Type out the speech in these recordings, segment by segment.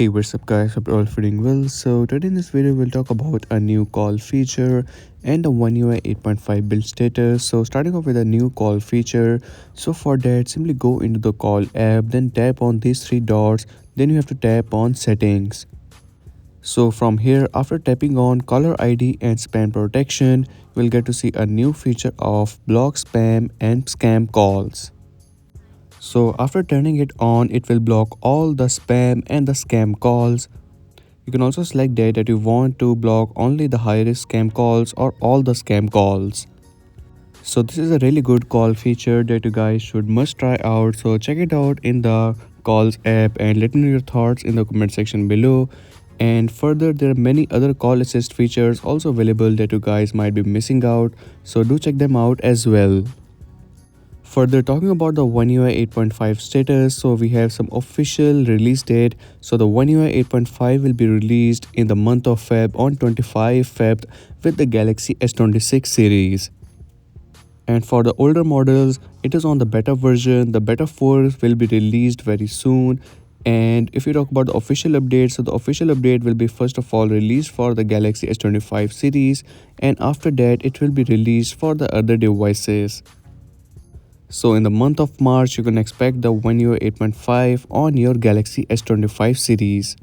Hey, what's up guys, hope you're all feeling well. So today in this video we'll talk about a new call feature and the One UI 8.5 build status. So starting off with a new call feature, so for that simply go into the call app, then tap on these three dots, then you have to tap on settings. So from here, after tapping on caller ID and spam protection, we'll get to see a new feature of block spam and scam calls. So after turning it on, it will block all the spam and the scam calls. You can also select that you want to block only the high risk scam calls or all the scam calls. So this is a really good call feature that you guys should must try out. So check it out in the calls app and let me know your thoughts in the comment section below. And further, there are many other call assist features also available that you guys might be missing out. So do check them out as well. Further, talking about the One UI 8.5 status, so we have some official release date. So the One UI 8.5 will be released in the month of Feb on 25 Feb with the Galaxy S26 series. And for the older models, it is on the beta version. The beta 4 will be released very soon. And if you talk about the official update, so the official update will be first of all released for the Galaxy S25 series, and after that it will be released for the other devices. So in the month of March, you can expect the One UI 8.5 on your Galaxy S25 series.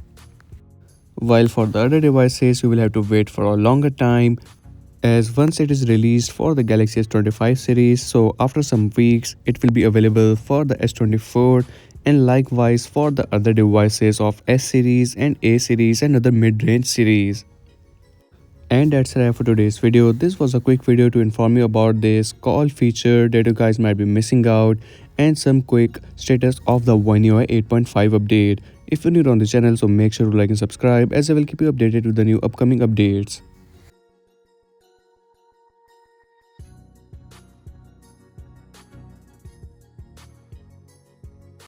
While for the other devices, you will have to wait for a longer time, as once it is released for the Galaxy S25 series, so after some weeks, it will be available for the S24 and likewise for the other devices of S series and A series and other mid-range series. And that's it for today's video. This was a quick video to inform you about this call feature that you guys might be missing out and some quick status of the One UI 8.5 update. If you're new on the channel, so make sure to like and subscribe as I will keep you updated with the new upcoming updates.